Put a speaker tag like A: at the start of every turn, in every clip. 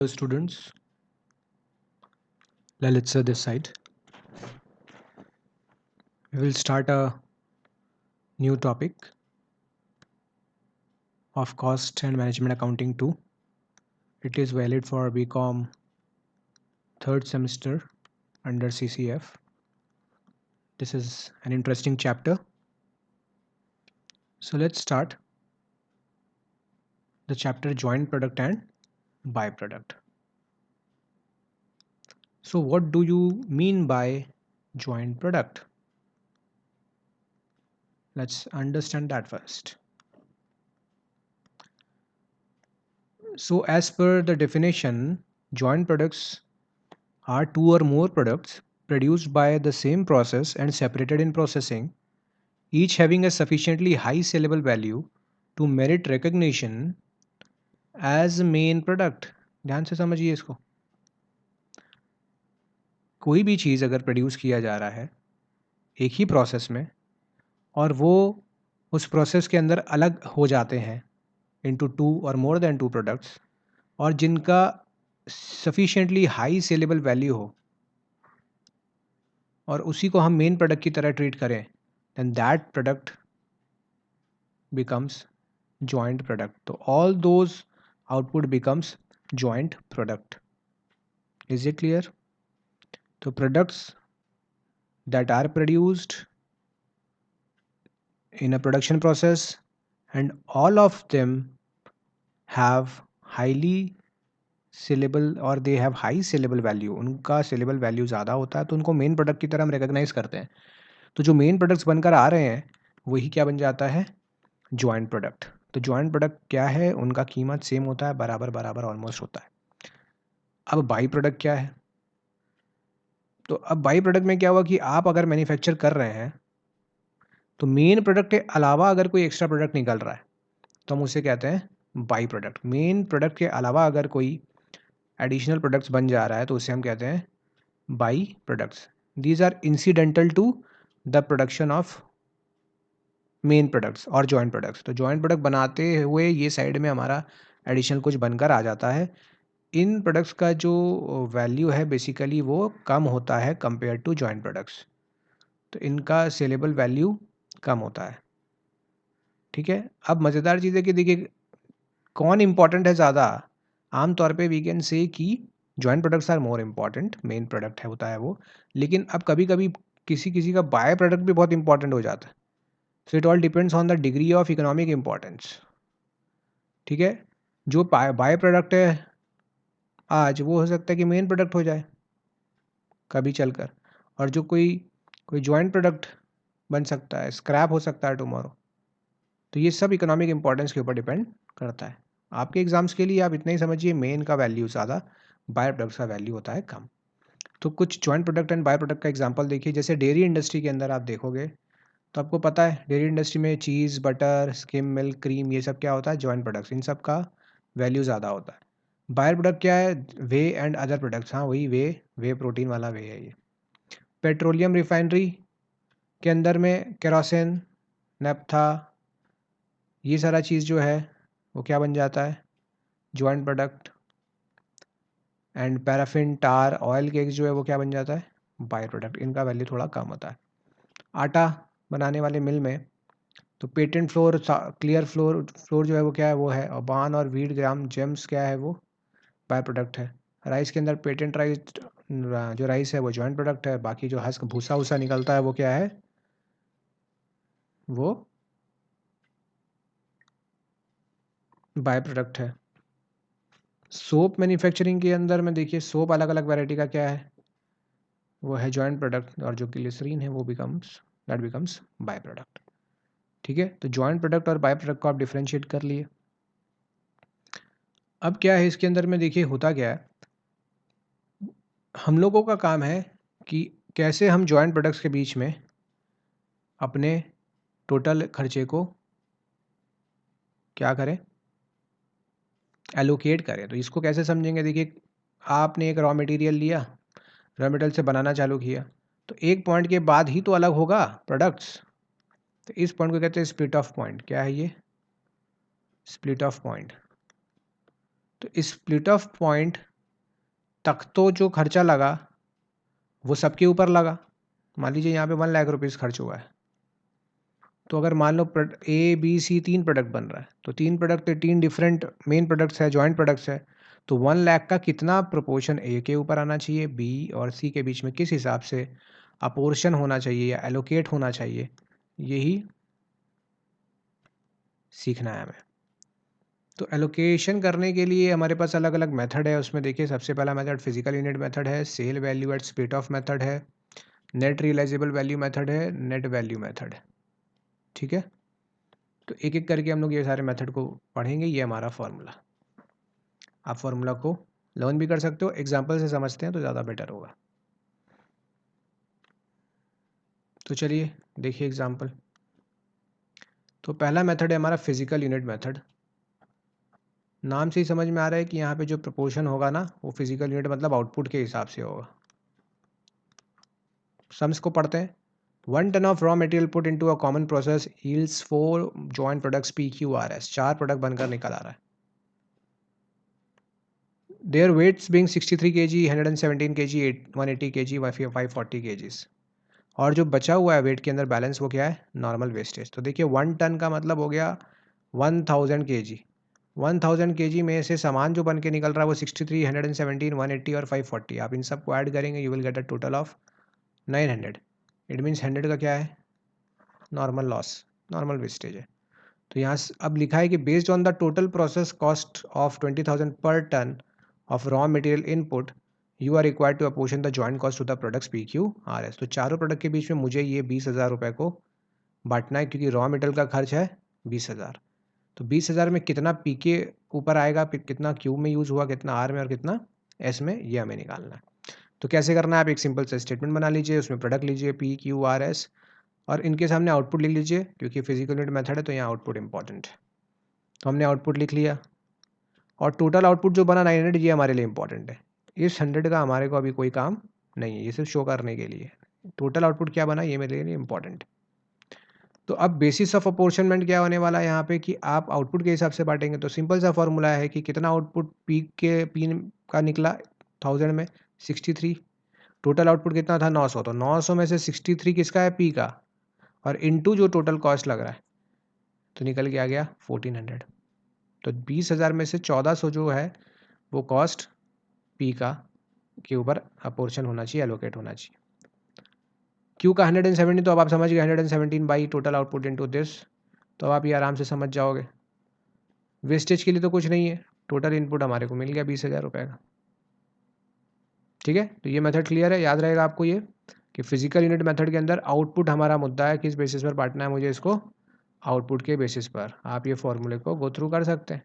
A: Hello students, Lalitsa this side. We will start a new topic of cost and management accounting 2. It is valid for BCom third semester under CCF. This is an interesting chapter. So let's start the chapter joint product and byproduct. So what do you mean by joint product? Let's understand that first. So as per the definition, joint products are two or more products produced by the same process and separated in processing, each having a sufficiently high sellable value to merit recognition as main product. ध्यान से समझिए इसको. कोई भी चीज़ अगर produce किया जा रहा है एक ही प्रोसेस में और वो उस प्रोसेस के अंदर अलग हो जाते हैं इनटू टू और मोर देन टू प्रोडक्ट्स और जिनका सफिशिएंटली हाई सेलेबल वैल्यू हो और उसी को हम मेन प्रोडक्ट की तरह ट्रीट करें, then that product becomes joint product. So all those output becomes joint product. Is it clear? So products that are produced in a production process and all of them have highly sellable or they have high sellable value, उनका sellable value ज़्यादा होता है तो उनको main product की तरह हम recognise करते हैं. तो जो मेन प्रोडक्ट्स बनकर आ रहे हैं वही क्या बन जाता है, जॉइंट प्रोडक्ट. तो जॉइंट प्रोडक्ट क्या है, उनका कीमत सेम होता है, बराबर बराबर ऑलमोस्ट होता है. अब बाई प्रोडक्ट क्या है, तो अब बाई प्रोडक्ट में क्या हुआ कि आप अगर मैन्युफैक्चर कर रहे हैं तो मेन प्रोडक्ट के अलावा अगर कोई एक्स्ट्रा प्रोडक्ट निकल रहा है तो हम उसे कहते हैं बाई प्रोडक्ट. मेन प्रोडक्ट के अलावा अगर कोई एडिशनल प्रोडक्ट्स बन जा रहा है तो उसे हम कहते हैं byproducts. These are incidental to the production of main products और जॉइंट प्रोडक्ट्स. तो जॉइंट प्रोडक्ट बनाते हुए ये साइड में हमारा एडिशनल कुछ बनकर आ जाता है. इन प्रोडक्ट्स का जो वैल्यू है बेसिकली वो कम होता है कंपेयर टू जॉइंट प्रोडक्ट्स. तो इनका सेलेबल वैल्यू कम होता है. ठीक है. अब मज़ेदार चीज़ है कि देखिए कौन इंपॉर्टेंट है ज़्यादा. आमतौर पे वी कैन से कि joint products are more important, main product है होता है वो. लेकिन अब कभी कभी किसी किसी का बाय प्रोडक्ट भी बहुत इंपॉर्टेंट हो जाता है. So it all depends on the degree of economic importance. ठीक है. जो बाय प्रोडक्ट है आज वो हो सकता है कि मेन प्रोडक्ट हो जाए कभी चलकर, और जो कोई कोई जॉइंट प्रोडक्ट बन सकता है, स्क्रैप हो सकता है टुमारो. तो ये सब इकोनॉमिक इंपॉर्टेंस के ऊपर डिपेंड करता है. आपके एग्जाम्स के लिए आप इतना ही समझिए, मेन का वैल्यू ज़्यादा, बाय प्रोडक्ट्स का वैल्यू होता है कम. तो कुछ joint product and by product का एग्जांपल देखिए. जैसे डेयरी इंडस्ट्री के अंदर आप देखोगे तो आपको पता है डेयरी इंडस्ट्री में चीज़, बटर, स्किम मिल्क, क्रीम, ये सब क्या होता है, जॉइंट प्रोडक्ट्स. इन सब का वैल्यू ज़्यादा होता है. बायर प्रोडक्ट क्या है, वे एंड अदर प्रोडक्ट्स. हाँ वही वे प्रोटीन वाला वे है ये. पेट्रोलियम रिफाइनरी के अंदर में केरोसिन, नेप्था, ये सारा चीज़ जो है वो क्या बन जाता है, joint product. And paraffin, tar, oil cakes जो है वो क्या बन जाता है, बाय प्रोडक्ट. इनका वैल्यू थोड़ा कम होता है. आटा बनाने वाले मिल में तो पेटेंट फ्लोर, क्लियर फ्लोर जो है वो क्या है, वो है. और बान और वीट ग्राम जेम्स क्या है, वो बाय प्रोडक्ट है. राइस के अंदर पेटेंट राइस जो राइस है वो जॉइंट प्रोडक्ट है. बाकी जो हस्क भूसा वूसा निकलता है वो क्या है, वो बाय प्रोडक्ट है. सोप मैन्युफैक्चरिंग के अंदर में देखिए सोप अलग अलग वैरायटी का क्या है, वो है जॉइंट प्रोडक्ट. और जो ग्लिसरीन है वो बिकम्स बाय प्रोडक्ट. ठीक है. तो जॉइंट प्रोडक्ट और बाय प्रोडक्ट को आप डिफ्रेंशिएट कर लिए. अब क्या है इसके अंदर में, देखिए होता क्या है, हम लोगों का काम है कि कैसे हम जॉइंट प्रोडक्ट्स के बीच में अपने टोटल खर्चे को क्या करें, एलोकेट करें. तो इसको कैसे समझेंगे, देखिए आपने एक रॉ मटेरियल लिया, रॉ मटेरियल से बनाना चालू किया, तो एक पॉइंट के बाद ही तो अलग होगा प्रोडक्ट्स. तो इस पॉइंट को कहते हैं स्प्लिट ऑफ पॉइंट. क्या है ये, स्प्लिट ऑफ पॉइंट. तो इस स्प्लिट ऑफ पॉइंट तक तो जो खर्चा लगा वो सबके ऊपर लगा। मान लीजिए यहाँ पे 1,00,000 रुपीज़ खर्च हुआ है, तो अगर मान लो ए बी सी 3 प्रोडक्ट बन रहा है, तो 3 प्रोडक्ट 3 डिफरेंट मेन प्रोडक्ट्स है, जॉइंट प्रोडक्ट्स है, तो 1,00,000 का कितना प्रोपोर्शन ए के ऊपर आना चाहिए, बी और सी के बीच में किस हिसाब से अपोर्शन होना चाहिए या एलोकेट होना चाहिए, यही सीखना है हमें। तो एलोकेशन करने के लिए हमारे पास अलग अलग मेथड है। उसमें देखिए सबसे पहला मेथड फिजिकल यूनिट मेथड है, sale value at split off method है, नेट रियलाइजेबल वैल्यू मेथड है, नेट वैल्यू मेथड है। ठीक है, तो एक एक करके हम लोग ये सारे मेथड को पढ़ेंगे। ये हमारा फॉर्मूला, आप फॉर्मूला को लर्न भी कर सकते हो, एग्जाम्पल से समझते हैं तो ज़्यादा बेटर होगा। तो चलिए देखिए एग्जाम्पल। तो पहला मेथड है हमारा फिजिकल यूनिट मेथड। नाम से ही समझ में आ रहा है कि यहाँ पे जो प्रोपोर्शन होगा ना, वो फिजिकल यूनिट मतलब आउटपुट के हिसाब से होगा। सम्स को पढ़ते हैं। 1 ton of raw material put into a common process yields 4 joint products PQRS। 4 product बनकर निकल आ रहा है। Their weights being 63 kg, 117 kg, 180 kg, 540 kgs। और जो बचा हुआ है वेट के अंदर बैलेंस, वो क्या है, नॉर्मल वेस्टेज। तो देखिए 1 टन का मतलब हो गया 1000 kg। 1000 kg में से सामान जो बन के निकल रहा है वो 63, 117, 180 और 540। आप इन सब को ऐड करेंगे, you will get a total of 900। It means 100 का क्या है, नॉर्मल लॉस, नॉर्मल वेस्टेज है। तो यहाँ अब लिखा है कि based on the total process cost of 20,000 पर ton of raw material input, you are required to apportion the joint cost to the products PQRS। तो चारों प्रोडक्ट के बीच में मुझे ये 20,000 रुपये को बांटना है, क्योंकि रॉ मटेरियल का खर्च है 20,000। तो 20,000 में कितना पी के ऊपर आएगा, कितना क्यू में यूज़ हुआ, कितना आर में और कितना एस में, ये हमें निकालना है। तो कैसे करना है, आप एक सिंपल सा स्टेटमेंट बना लीजिए, उसमें प्रोडक्ट लीजिए PQRS और इनके सामने आउटपुट लिख लीजिए, क्योंकि फिजिकल यूनिट मेथड है तो यहाँ आउटपुट इंपॉर्टेंट है। तो हमने आउटपुट लिख लिया और टोटल आउटपुट जो बना 900, ये हमारे लिए इंपॉर्टेंट है। इस 100 का हमारे को अभी कोई काम नहीं है, ये सिर्फ शो करने के लिए। टोटल आउटपुट क्या बना, ये मेरे लिए इंपॉर्टेंट है। तो अब बेसिस ऑफ अपोर्शनमेंट क्या होने वाला है यहाँ पे, कि आप आउटपुट के हिसाब से बांटेंगे। तो सिंपल सा फॉर्मूला है कि कितना आउटपुट पी का निकला 1000 में 63, टोटल आउटपुट कितना था 900, तो 900 में से 63 किसका है, पी का, और इनटू जो टोटल कॉस्ट लग रहा है, तो निकल के आ गया 1400। तो 20,000 में से 1400 जो है वो कॉस्ट पी का के ऊपर अपोर्शन होना चाहिए, एलोकेट होना चाहिए। क्यू का 117, तो अब आप समझ गए 117 by total output into this, तो आप ये आराम से समझ जाओगे। वेस्टेज के लिए तो कुछ नहीं है, टोटल इनपुट हमारे को मिल गया 20,000 रुपये का। ठीक है, तो ये मेथड क्लियर है, याद रहेगा आपको ये कि फिजिकल यूनिट मेथड के अंदर आउटपुट हमारा मुद्दा है, किस बेसिस पर बांटना है मुझे इसको, आउटपुट के बेसिस पर। आप ये फॉर्मूले को गो थ्रू कर सकते हैं।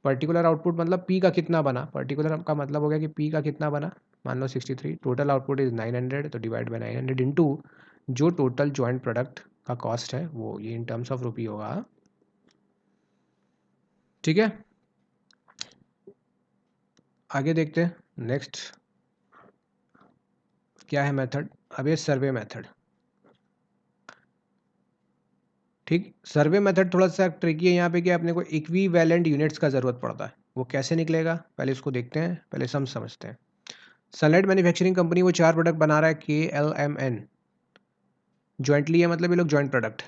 A: पर्टिकुलर आउटपुट मतलब पी का कितना बना, पर्टिकुलर का मतलब हो गया कि पी का कितना बना, मान लो 63, टोटल आउटपुट इज 900, तो डिवाइड बाई 900 इंटू जो टोटल जॉइंट प्रोडक्ट का कॉस्ट है वो, ये इन टर्म्स ऑफ रुपी होगा। ठीक है, आगे देखते हैं नेक्स्ट क्या है मेथड। अब ये सर्वे मेथड। ठीक, सर्वे मेथड थोड़ा सा ट्रिकी है यहाँ पे कि अपने को इक्विवेलेंट यूनिट्स का ज़रूरत पड़ता है। वो कैसे निकलेगा, पहले इसको देखते हैं, पहले सम समझते हैं। सनलाइट मैन्युफैक्चरिंग कंपनी वो 4 प्रोडक्ट बना रहा है KLMN, जॉइंटली है, मतलब ये लोग joint product.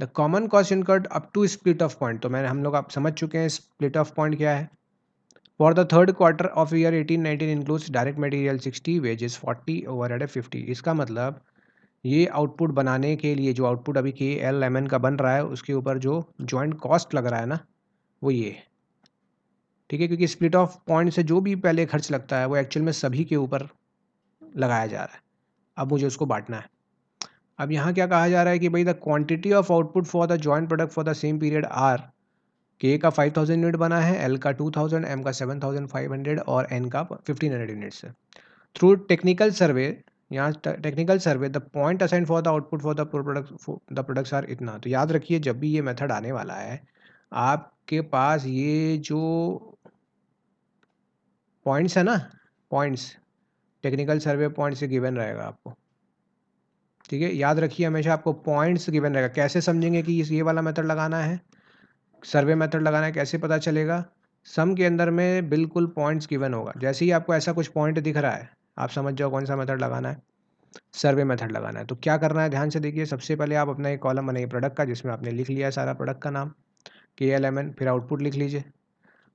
A: The common cost incurred up to split off point, तो मैंने हम लोग आप समझ चुके हैं स्प्लिट ऑफ पॉइंट क्या है। For the third quarter of year 18-19 includes direct material 60, wages 40, overhead 50। इसका मतलब ये आउटपुट बनाने के लिए जो आउटपुट अभी KLMN का बन रहा है, उसके ऊपर जो जॉइंट कॉस्ट लग रहा है ना, वो ये है। ठीक है, क्योंकि स्प्लिट ऑफ पॉइंट से जो भी पहले खर्च लगता है वो एक्चुअल में सभी के ऊपर लगाया जा रहा है। अब मुझे उसको बांटना है। अब यहाँ क्या कहा जा रहा है कि भाई the quantity of output for the joint product for the same period are, के का 5000 यूनिट बना है, एल का 2000, एम का 7500 और एन का 1500 यूनिट्स है। थ्रू टेक्निकल सर्वे, यहाँ technical survey the point assigned for the output for the products are इतना। तो याद रखिए जब भी ये मेथड आने वाला है, आपके पास ये जो पॉइंट्स है ना, पॉइंट्स टेक्निकल सर्वे पॉइंट से गिवन रहेगा आपको। ठीक है, याद रखिए हमेशा आपको पॉइंट्स गिवन रहेगा। कैसे समझेंगे कि ये वाला मेथड लगाना है, सर्वे मेथड लगाना है, कैसे पता चलेगा, सम के अंदर में बिल्कुल पॉइंट्स गिवन होगा। जैसे ही आपको ऐसा कुछ पॉइंट दिख रहा है, आप समझ जाओ कौन सा मेथड लगाना है, सर्वे मेथड लगाना है। तो क्या करना है, ध्यान से देखिए। सबसे पहले आप अपना एक कॉलम बनाइए प्रोडक्ट का, जिसमें आपने लिख लिया है सारा प्रोडक्ट का नाम KLMN, फिर आउटपुट लिख लीजिए।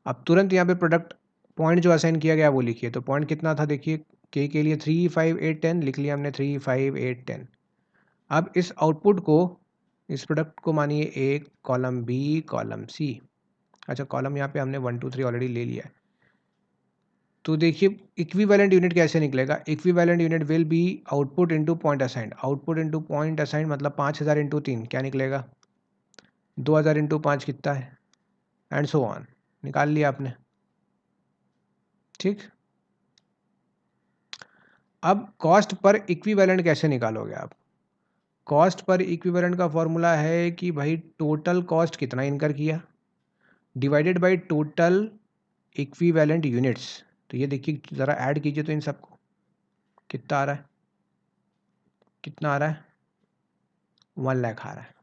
A: अब तुरंत यहाँ पे प्रोडक्ट पॉइंट जो असाइन किया गया वो लिखिए। तो पॉइंट कितना था देखिए, के लिए 3, 5, 8, 10 लिख लिया हमने, 3, 5, 8, 10। अब इस आउटपुट को, इस प्रोडक्ट को मानिए A, column B, column C। अच्छा, कॉलम यहाँ पे हमने 1, 2, 3 ऑलरेडी ले लिया है। तो देखिए इक्विवेलेंट यूनिट कैसे निकलेगा। Equivalent unit will be output into point assigned. Output into point assigned मतलब 5000 इंटू 3 क्या निकलेगा, 2000 इंटू 5 कितना है, एंड सो ऑन। निकाल लिया आपने, ठीक। अब कॉस्ट पर इक्विवेलेंट कैसे निकालोगे आप। कॉस्ट पर इक्विवेलेंट का फॉर्मूला है कि भाई टोटल कॉस्ट कितना इनकर किया divided by total equivalent units. तो ये देखिए ज़रा ऐड कीजिए तो इन सबको, कितना आ रहा है, कितना आ रहा है, 1 लाख आ रहा है।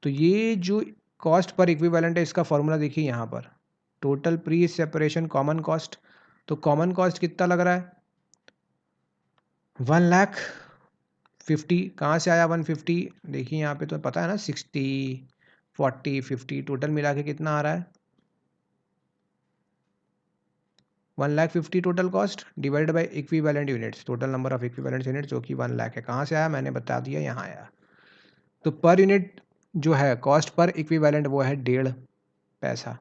A: तो ये जो कॉस्ट पर इक्विवेलेंट है, इसका फॉर्मूला देखिए यहाँ पर, total pre separation common cost. तो कॉमन कॉस्ट कितना लग रहा है, 1,50,000। कहाँ से आया 150, देखिए यहाँ पे तो पता है ना, 60, 40, 50 टोटल मिला के कितना आ रहा है, 1,50,000 total cost divided by equivalent units, total number of equivalent units जो कि 1 लाख है। कहाँ से आया मैंने बता दिया, यहाँ आया। तो पर यूनिट जो है कॉस्ट पर इक्विवेलेंट वो है 1.5 पैसा।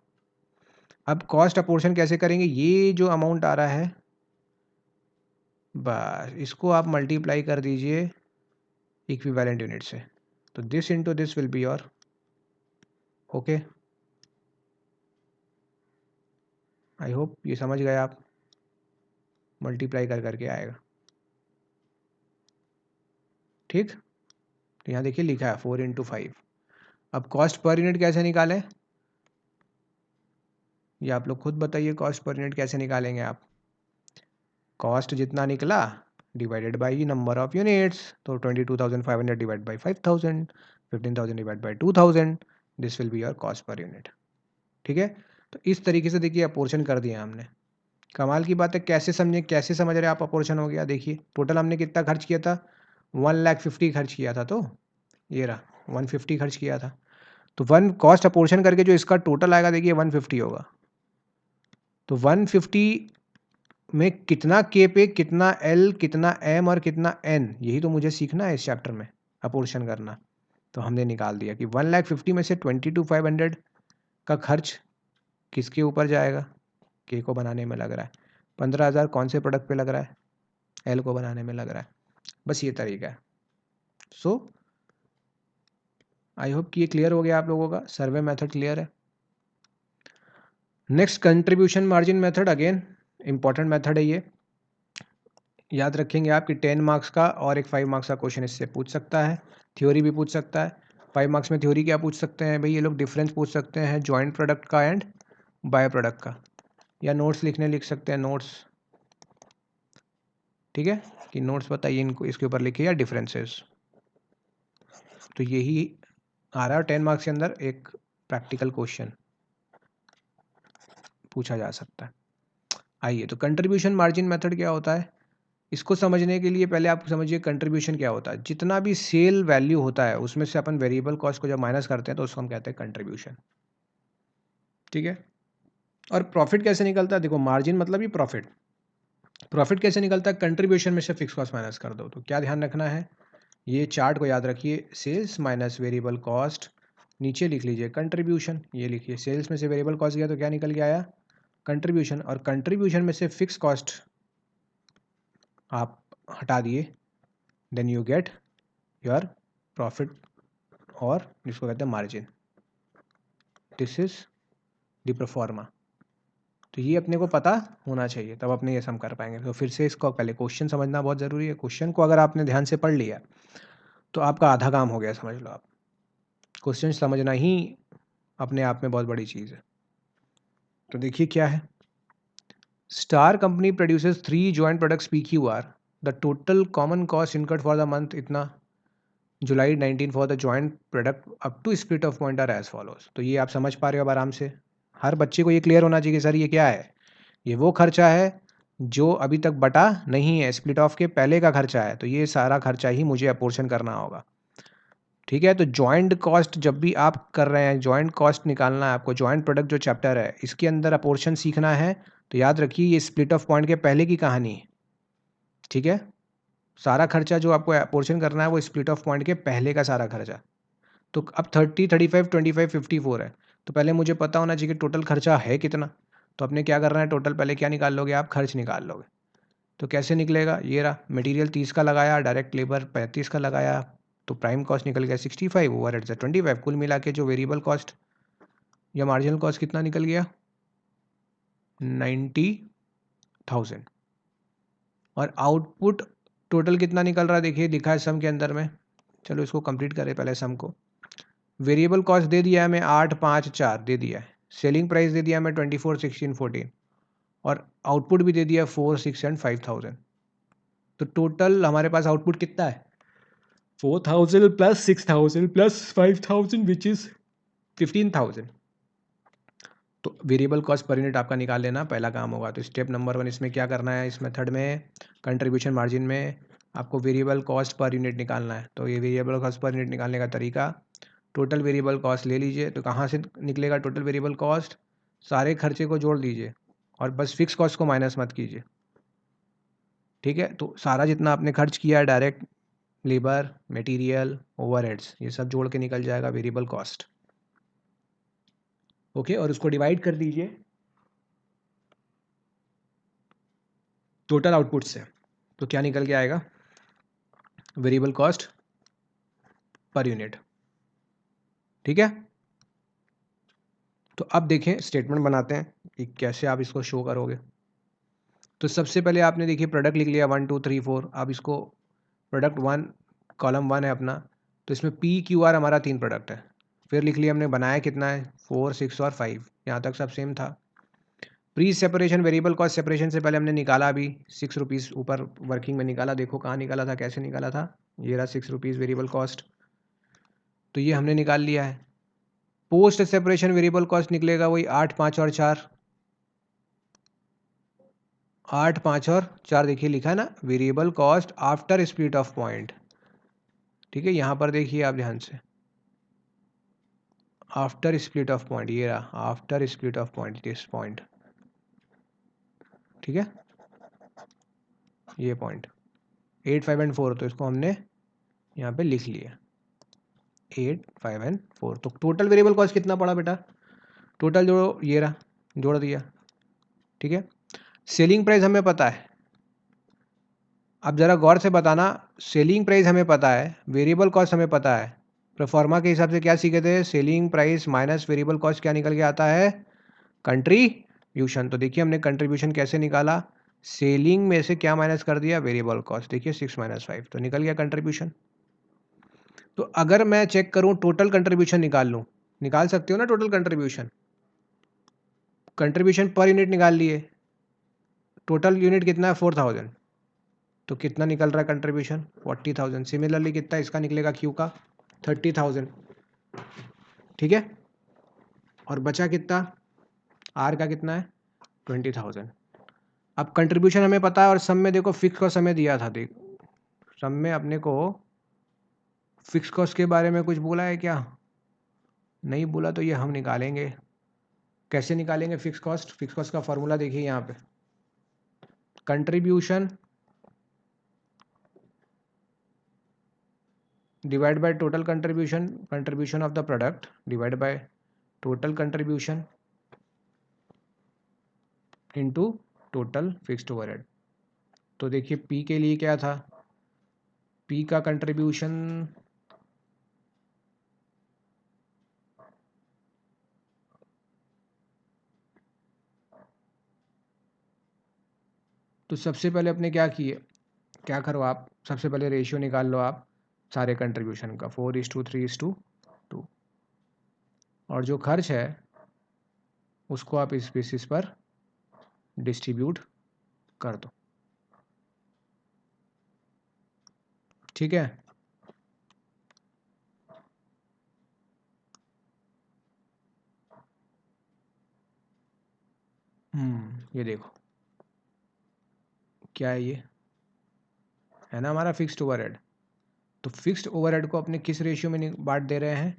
A: अब कॉस्ट अपोर्शन कैसे करेंगे, ये जो अमाउंट आ रहा है बस इसको आप मल्टीप्लाई कर दीजिए इक्विवेलेंट यूनिट से। तो this into this will be your, okay. I hope ये समझ गए आप, मल्टीप्लाई कर करके आएगा, ठीक। तो यहाँ देखिए लिखा है 4 इंटू 5। अब कॉस्ट पर यूनिट कैसे निकालें, ये आप लोग खुद बताइए, कॉस्ट पर यूनिट कैसे निकालेंगे आप। कॉस्ट जितना निकला divided by number of units. तो 22,500 divide by 5,000, 15,000 divide by 2,000, this will be your cost per unit, ठीक है। तो इस तरीके से देखिए अपोर्शन कर दिया हमने। कमाल की बात है, कैसे समझे, कैसे समझ रहे आप अपोर्शन हो गया। देखिए टोटल हमने कितना खर्च किया था, 1,50,000 खर्च किया था। तो ये रहा 150 खर्च किया था। तो 1 कॉस्ट अपोर्शन करके जो इसका टोटल आएगा देखिए 150 होगा। तो 150 में कितना के पे, कितना एल, कितना एम और कितना एन, यही तो मुझे सीखना है इस चैप्टर में, अपोर्शन करना। तो हमने निकाल दिया कि 1,50,000 में से 22,500 का खर्च किसके ऊपर जाएगा, के को बनाने में लग रहा है। 15,000 कौन से प्रोडक्ट पे लग रहा है, एल को बनाने में लग रहा है। बस ये तरीका है। सो आई होप कि ये क्लियर हो गया आप लोगों का, सर्वे मेथड क्लियर है। Next contribution margin method, again important method है ये। याद रखेंगे आप कि 10 मार्क्स का और एक 5 मार्क्स का क्वेश्चन इससे पूछ सकता है, थ्योरी भी पूछ सकता है। 5 मार्क्स में थ्योरी क्या पूछ सकते हैं भाई, ये लोग डिफरेंस पूछ सकते हैं जॉइंट प्रोडक्ट का एंड बाय प्रोडक्ट का, या नोट्स लिख सकते हैं नोट्स, ठीक है, कि नोट्स बताइए इनको, इसके ऊपर लिखिए, या डिफरेंसेस। तो यही आ रहा है 10 मार्क्स के अंदर एक प्रैक्टिकल क्वेश्चन पूछा जा सकता है। आइए, तो कंट्रीब्यूशन मार्जिन मेथड क्या होता है, इसको समझने के लिए पहले आप समझिए कंट्रीब्यूशन क्या होता है। जितना भी सेल वैल्यू होता है उसमें से अपन वेरिएबल कॉस्ट को जब माइनस करते हैं तो उसको हम कहते हैं कंट्रीब्यूशन, ठीक है। और प्रॉफिट कैसे निकलता है, देखो मार्जिन मतलब ही प्रॉफिट। प्रॉफिट कैसे निकलता है, कंट्रीब्यूशन में से फिक्स कॉस्ट माइनस कर दो। तो क्या ध्यान रखना है, ये चार्ट को याद रखिए, सेल्स माइनस वेरिएबल कॉस्ट, नीचे लिख लीजिए कंट्रीब्यूशन। ये लिखिए सेल्स में से वेरिएबल कॉस्ट गया तो क्या निकल के आया, कंट्रीब्यूशन। और कंट्रीब्यूशन में से फिक्स कॉस्ट आप हटा दिए, then you get your profit, और जिसको कहते हैं margin. This is the proforma. तो ये अपने को पता होना चाहिए, तब अपने ये सम कर पाएंगे। तो फिर से इसको पहले क्वेश्चन समझना बहुत ज़रूरी है। क्वेश्चन को अगर आपने ध्यान से पढ़ लिया तो आपका आधा काम हो गया, समझ लो आप। क्वेश्चन समझना ही अपने आप में बहुत बड़ी चीज़ है। तो देखिए क्या है, star company produces 3 joint products PQR, the total common cost incurred for the month इतना, July 19 for the joint product up to split off point are as follows. तो ये आप समझ पा रहे हो अब आराम से, हर बच्चे को ये क्लियर होना चाहिए कि सर ये क्या है, ये वो खर्चा है जो अभी तक बटा नहीं है, स्प्लिट ऑफ के पहले का खर्चा है, तो ये सारा खर्चा ही मुझे अपोर्शन करना होगा। ठीक है, तो जॉइंट कॉस्ट जब भी आप कर रहे हैं, जॉइंट कॉस्ट निकालना है आपको, जॉइंट प्रोडक्ट जो चैप्टर है इसके अंदर अपोर्शन सीखना है, तो याद रखिए ये स्प्लिट ऑफ पॉइंट के पहले की कहानी है। ठीक है, सारा खर्चा जो आपको अपोर्शन करना है वो स्प्लिट ऑफ पॉइंट के पहले का सारा खर्चा। तो अब 30, 35, 25, 54 है, तो पहले मुझे पता होना चाहिए कि टोटल खर्चा है कितना। तो अपने क्या करना है, टोटल पहले क्या निकाल लोगे आप, खर्च निकाल लोगे। तो कैसे निकलेगा, ये रहा, मटेरियल 30 का लगाया, डायरेक्ट लेबर 35 का लगाया, तो प्राइम कॉस्ट निकल गया 65, ओवरहेड्स है 25, कुल मिला के जो वेरिएबल कॉस्ट या मार्जिनल कॉस्ट कितना निकल गया, 90,000। और आउटपुट टोटल कितना निकल रहा है, देखिए लिखा है सम के अंदर में। चलो इसको कंप्लीट करें पहले सम को। वेरिएबल कॉस्ट दे दिया है हमें 854 दे दिया है, सेलिंग प्राइस दे दिया हमें 24, 16, 14, और आउटपुट भी दे दिया 4, 6 एंड 5000। तो टोटल हमारे पास आउटपुट कितना है, 4000 प्लस 6000 प्लस 5000 विच इज 15000। तो वेरिएबल कॉस्ट पर यूनिट आपका निकाल लेना पहला काम होगा। तो स्टेप नंबर 1 इसमें क्या करना है, इस मेथड में कंट्रीब्यूशन मार्जिन में आपको वेरिएबल कॉस्ट पर यूनिट निकालना है। तो ये वेरिएबल कॉस्ट पर यूनिट निकालने का तरीका, टोटल वेरिएबल कॉस्ट ले लीजिए। तो कहाँ से निकलेगा टोटल वेरिएबल कॉस्ट, सारे खर्चे को जोड़ दीजिए और बस फिक्स कॉस्ट को माइनस मत कीजिए। ठीक है, तो सारा जितना आपने खर्च किया है, डायरेक्ट लेबर, मटेरियल, ओवरहेड्स, ये सब जोड़ के निकल जाएगा वेरिएबल कॉस्ट। ओके, और उसको डिवाइड कर दीजिए टोटल आउटपुट से। तो क्या निकल के आएगा, वेरिएबल कॉस्ट पर यूनिट। ठीक है, तो अब देखें स्टेटमेंट बनाते हैं कि कैसे आप इसको शो करोगे। तो सबसे पहले आपने देखिए प्रोडक्ट लिख लिया 1, 2, 3, 4। अब इसको प्रोडक्ट 1, कॉलम 1 है अपना, तो इसमें PQR हमारा 3 प्रोडक्ट है। फिर लिख लिया हमने, बनाया कितना है 4, 6 और 5, यहाँ तक सब सेम था। Pre separation variable cost separation से पहले हमने निकाला अभी 6 रुपीज़ ऊपर वर्किंग में निकाला, देखो कहाँ निकाला था, कैसे निकाला था, ये रहा 6 रुपीज़ वेरिएबल कॉस्ट, तो ये हमने निकाल लिया है। पोस्ट सेपरेशन वेरिएबल कॉस्ट निकलेगा वही 8, 5 और 4, 8, 5 और 4, देखिए लिखा है ना, variable cost after split off point. ठीक है, यहाँ पर देखिए आप ध्यान से, आफ्टर स्प्लिट ऑफ पॉइंट, ये रहा after split off point, this point. ठीक है, ये पॉइंट 8, 5 एंड 4, तो इसको हमने यहाँ पे लिख लिया 8, 5 एंड 4। तो टोटल वेरिएबल कॉस्ट कितना पड़ा बेटा, टोटल जो ये रहा, जोड़ दिया। ठीक है, सेलिंग प्राइस हमें पता है, अब ज़रा गौर से बताना, सेलिंग प्राइस हमें पता है, वेरिएबल कॉस्ट हमें पता है, प्रोफॉर्मा के हिसाब से क्या सीखे थे, selling price minus variable cost क्या निकल के आता है, कंट्रीब्यूशन। तो देखिए हमने कंट्रीब्यूशन कैसे निकाला, सेलिंग में से क्या माइनस कर दिया, वेरिएबल कॉस्ट, देखिए 6 - 5, तो निकल गया कंट्रीब्यूशन। तो अगर मैं चेक करूं टोटल कंट्रीब्यूशन निकाल लूं, निकाल सकते हो ना total contribution, contribution per unit निकाल लिए, टोटल यूनिट कितना है 4000, तो कितना निकल रहा है कंट्रीब्यूशन 40,000। सिमिलरली कितना इसका निकलेगा क्यू का 30,000। ठीक है, और बचा कितना, आर का कितना है 20,000। अब कंट्रीब्यूशन हमें पता है, और सम में देखो फिक्स कॉस्ट हमें दिया था, देख सम में अपने को फिक्स कॉस्ट के बारे में कुछ बोला है क्या, नहीं बोला, तो ये हम निकालेंगे। कैसे निकालेंगे फिक्स कॉस्ट, फिक्स कॉस्ट का फॉर्मूला देखिए यहाँ पे, contribution divide by total contribution, contribution of the product divide by total contribution into total fixed overhead. तो देखिए पी के लिए क्या था, पी का कंट्रीब्यूशन तो सबसे पहले अपने क्या किए, क्या करो आप, सबसे पहले रेशियो निकाल लो आप सारे कंट्रीब्यूशन का, 4:3:2, और जो खर्च है उसको आप इस बेसिस पर डिस्ट्रीब्यूट कर दो। ठीक है, ये देखो क्या है, ये है ना हमारा फिक्स्ड ओवरहेड। तो फिक्स्ड ओवरहेड को अपने किस रेशियो में बांट दे रहे हैं,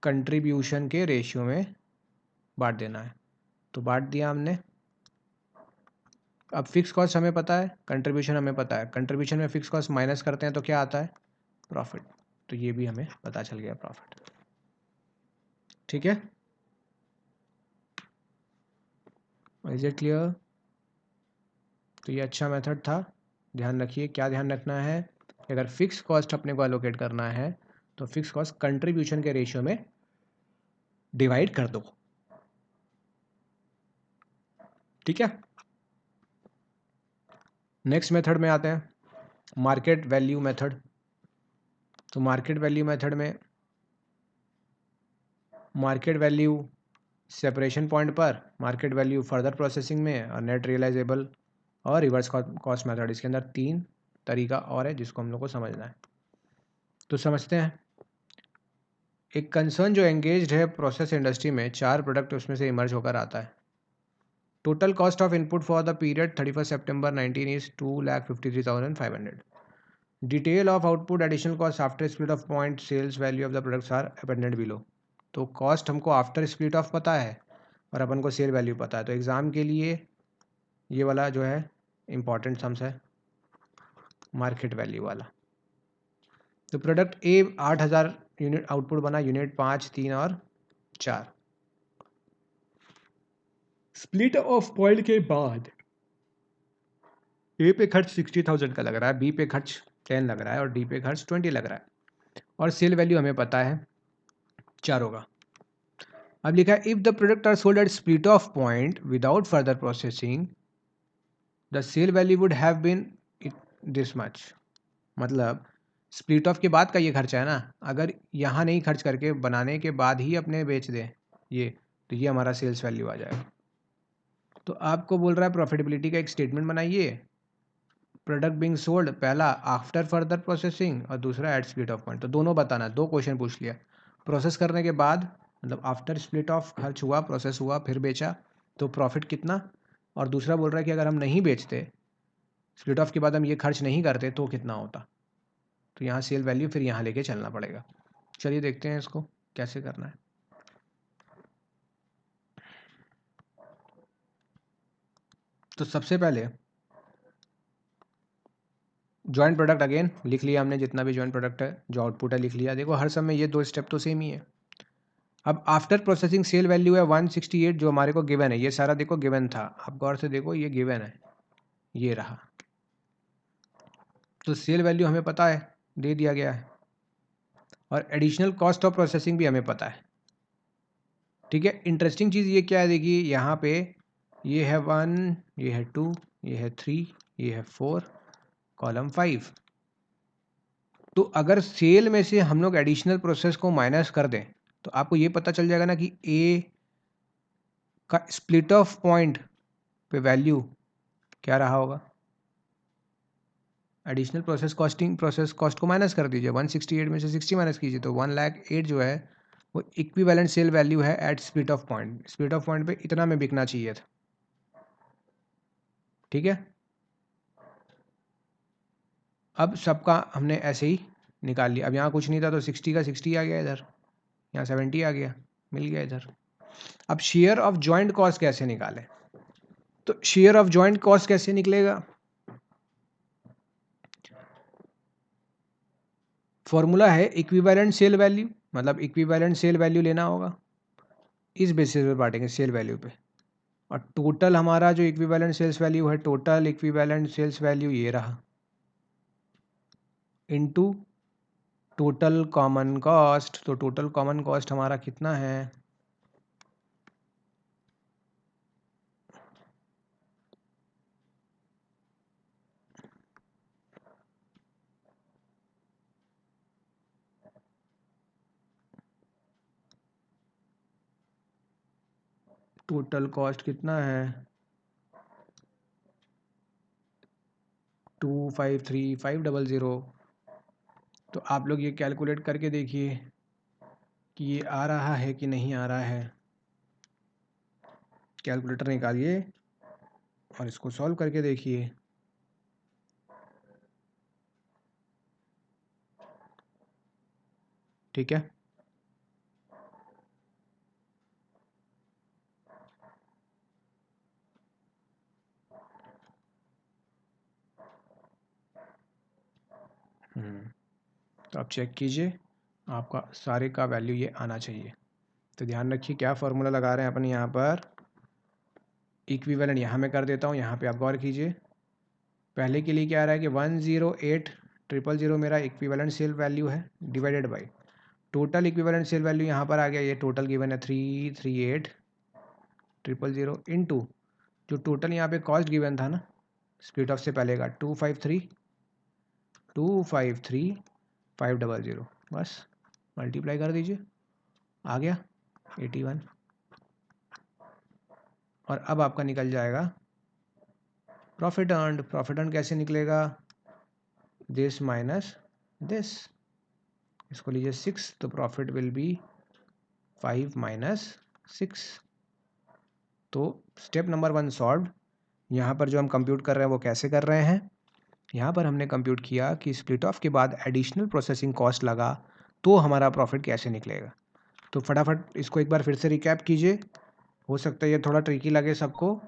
A: कंट्रीब्यूशन के रेशियो में बांट देना है। तो बांट दिया हमने। अब फिक्स कॉस्ट हमें पता है, कंट्रीब्यूशन हमें पता है, कंट्रीब्यूशन में फिक्स कॉस्ट माइनस करते हैं तो क्या आता है, प्रॉफिट। तो ये भी हमें पता चल गया प्रॉफिट। ठीक है, इज इट क्लियर। तो ये अच्छा मेथड था। ध्यान रखिए, क्या ध्यान रखना है, अगर फिक्स कॉस्ट अपने को एलोकेट करना है तो फिक्स कॉस्ट कंट्रीब्यूशन के रेशियो में डिवाइड कर दो। ठीक है, नेक्स्ट मेथड में आते हैं, मार्केट वैल्यू मेथड। तो मार्केट वैल्यू मेथड में मार्केट वैल्यू सेपरेशन पॉइंट पर, मार्केट वैल्यू फर्दर प्रोसेसिंग में, और नेट रियलाइजेबल और रिवर्स कॉस्ट मेथड। इसके अंदर 3 तरीका और है जिसको हम लोग को समझना है। तो समझते हैं। एक कंसर्न जो एंगेज्ड है प्रोसेस इंडस्ट्री में, 4 प्रोडक्ट उसमें से इमर्ज होकर आता है। Total cost of input for the period 31 September 19 is 2,53,500। Detail of output additional cost after split off point sales value of the products are appended below. तो cost हमको after split off पता है और अपन को cell value पता है। तो exam के लिए ये वाला जो है इम्पॉर्टेंट सम्स है, मार्केट वैल्यू वाला। तो प्रोडक्ट ए 8,000 यूनिट आउटपुट बना, यूनिट 5, 3 और 4। स्प्लिट ऑफ पॉइंट के बाद ए पे खर्च 60,000 का लग रहा है, बी पे खर्च 10 लग रहा है और डी पे खर्च 20 लग रहा है। और सेल वैल्यू हमें पता है 4 होगा। अब लिखा है if the product are sold at split off point without further processing the sale value would have been this much. मतलब स्प्लिट ऑफ के बाद का ये खर्चा है ना, अगर यहाँ नहीं खर्च करके बनाने के बाद ही अपने बेच दें ये, तो ये हमारा सेल्स वैल्यू आ जाएगा। तो आपको बोल रहा है प्रॉफिटेबिलिटी का एक स्टेटमेंट बनाइए, प्रोडक्ट बिंग सोल्ड पहला आफ्टर फर्दर प्रोसेसिंग और दूसरा एट स्प्लिट ऑफ पॉइंट। तो दोनों बताना, 2 क्वेश्चन पूछ लिया। प्रोसेस करने के बाद मतलब आफ्टर स्प्लिट ऑफ खर्च हुआ, प्रोसेस हुआ, फिर बेचा, तो प्रॉफिट कितना। और दूसरा बोल रहा है कि अगर हम नहीं बेचते, स्प्लिट ऑफ के बाद हम ये खर्च नहीं करते तो कितना होता। तो यहाँ सेल वैल्यू फिर यहाँ लेके चलना पड़ेगा। चलिए देखते हैं इसको कैसे करना है। तो सबसे पहले जॉइंट प्रोडक्ट अगेन लिख लिया हमने, जितना भी जॉइंट प्रोडक्ट है, जो आउटपुट है लिख लिया। देखो हर समय ये 2 स्टेप तो सेम ही है। अब आफ्टर प्रोसेसिंग सेल वैल्यू है 168 जो हमारे को गिवन है, ये सारा देखो गिवन था। आप गौर से देखो ये गिवन है, ये रहा। तो सेल वैल्यू हमें पता है, दे दिया गया है, और एडिशनल कॉस्ट ऑफ प्रोसेसिंग भी हमें पता है। ठीक है, इंटरेस्टिंग चीज़ ये क्या है, देखिए यहाँ पे ये है 1, ये है 2, ये है 3, ये है 4, कॉलम 5। तो अगर सेल में से हम लोग एडिशनल प्रोसेस को माइनस कर दें तो आपको ये पता चल जाएगा ना कि ए का स्प्लिट ऑफ पॉइंट पे वैल्यू क्या रहा होगा। एडिशनल प्रोसेस कॉस्ट को माइनस कर दीजिए, 168 में से 60 माइनस कीजिए तो 1,08,000 जो है वो इक्विवेलेंट सेल वैल्यू है eight split off point. Split off point पे इतना में बिकना चाहिए था। ठीक है, अब सबका हमने ऐसे ही निकाल लिया। अब यहाँ कुछ नहीं था तो 60 का 60 आ गया इधर, यहाँ 70 आ गया, मिल गया इधर। अब शेयर ऑफ जॉइंट कॉस्ट कैसे निकालें, तो शेयर ऑफ जॉइंट कॉस्ट कैसे निकलेगा, फॉर्मूला है इक्विवेलेंट सेल वैल्यू, मतलब इक्विवेलेंट सेल वैल्यू लेना होगा, इस बेसिस पे बांटेंगे सेल वैल्यू पे। और टोटल हमारा जो इक्विवेलेंट सेल्स वैल्यू है, टोटल इक्विवेलेंट सेल्स वैल्यू ये रहा, इनटू टोटल कॉमन कॉस्ट। तो टोटल कॉमन कॉस्ट हमारा कितना है, टोटल कॉस्ट कितना है 253,500। तो आप लोग ये कैलकुलेट करके देखिए कि ये आ रहा है कि नहीं आ रहा है। कैलकुलेटर निकालिए और इसको सॉल्व करके देखिए। ठीक है, तो आप चेक कीजिए, आपका सारे का वैल्यू ये आना चाहिए। तो ध्यान रखिए क्या फार्मूला लगा रहे हैं अपन यहाँ पर। इक्विवेलेंट यहाँ मैं कर देता हूँ, यहाँ पे आप गौर कीजिए। पहले के लिए क्या आ रहा है कि 108,000 मेरा इक्विवेलेंट सेल वैल्यू है, divided by total equivalent sale value यहाँ पर आ गया, ये टोटल गिवन है 338,000 इनटू जो टोटल यहाँ पे कॉस्ट गिवन था ना स्प्लिट ऑफ से पहले का 253,500, बस मल्टीप्लाई कर दीजिए, आ गया 81। और अब आपका निकल जाएगा प्रॉफिट अर्न्ड। प्रॉफिट अर्न कैसे निकलेगा, दिस माइनस दिस, इसको लीजिए 6, तो प्रॉफिट विल बी 5 माइनस 6। तो स्टेप नंबर 1 सॉल्व। यहाँ पर जो हम कंप्यूट कर रहे हैं वो कैसे कर रहे हैं, यहाँ पर हमने कंप्यूट किया कि स्प्लिट ऑफ के बाद एडिशनल प्रोसेसिंग कॉस्ट लगा तो हमारा प्रॉफिट कैसे निकलेगा। तो फटाफट इसको एक बार फिर से रिकैप कीजिए। हो सकता है ये थोड़ा ट्रिकी लगे सबको,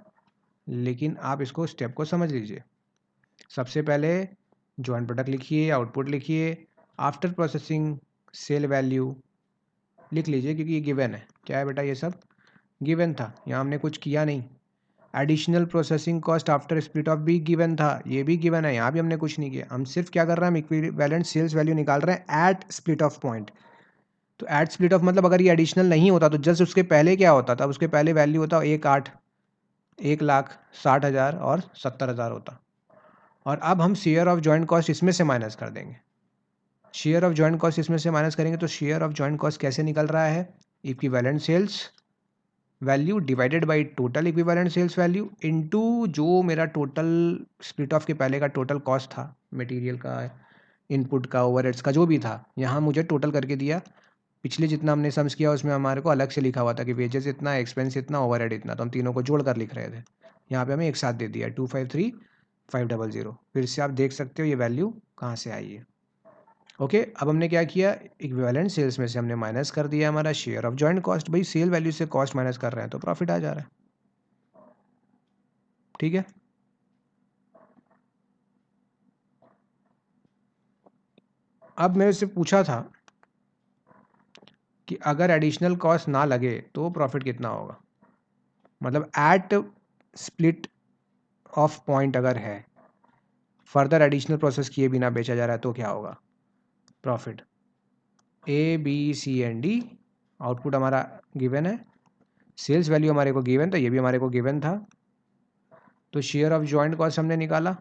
A: लेकिन आप इसको स्टेप को समझ लीजिए। सबसे पहले जॉइंट प्रोडक्ट लिखिए, आउटपुट लिखिए, आफ्टर प्रोसेसिंग सेल वैल्यू लिख लीजिए, क्योंकि ये गिवन है। क्या है बेटा, ये सब गिवन था, यहाँ हमने कुछ किया नहीं। Additional processing cost after split of भी गिवन था, ये भी गिवन है, यहाँ भी हमने कुछ नहीं किया। हम सिर्फ क्या कर रहे हैं, हम इक्विवेलेंट सेल्स वैल्यू निकाल रहे हैं एट स्प्लिट ऑफ पॉइंट। तो एट स्प्लिट ऑफ मतलब अगर ये एडिशनल नहीं होता तो जस्ट उसके पहले क्या होता था, उसके पहले वैल्यू होता 1,60,000 और 70,000 होता। और अब हम शेयर ऑफ जॉइंट कॉस्ट इसमें से माइनस कर देंगे। शेयर ऑफ जॉइंट कॉस्ट इसमें से माइनस करेंगे तो शेयर ऑफ जॉइंट कॉस्ट कैसे निकल रहा है, equivalent sales value divided by total equivalent sales value into जो मेरा टोटल स्प्लिट ऑफ के पहले का टोटल कॉस्ट था, मटेरियल का, इनपुट का, ओवरहेड्स का, जो भी था, यहाँ मुझे टोटल करके दिया। पिछले जितना हमने सम्स किया उसमें हमारे को अलग से लिखा हुआ था कि वेजेस इतना, एक्सपेंस इतना, ओवरहेड इतना, तो हम तीनों को जोड़ कर लिख रहे थे। यहाँ पे हमें एक साथ दे दिया 253,500। फिर से आप देख सकते हो ये वैल्यू कहाँ से आई है। ओके, अब हमने क्या किया, इक्विवेलेंट सेल्स में से हमने माइनस कर दिया हमारा शेयर ऑफ जॉइंट कॉस्ट। भाई सेल वैल्यू से कॉस्ट माइनस कर रहे हैं तो प्रॉफिट आ जा रहा है। ठीक है, अब मेरे से पूछा था कि अगर एडिशनल कॉस्ट ना लगे तो प्रॉफिट कितना होगा, मतलब एट स्प्लिट ऑफ पॉइंट अगर है, फर्दर एडिशनल प्रोसेस किए बिना बेचा जा रहा है तो क्या होगा profit. A B C and D output हमारा गिवन है, सेल्स वैल्यू हमारे को गिवन था, ये भी हमारे को गिवन था। तो शेयर ऑफ जॉइंट कॉस्ट हमने निकाला,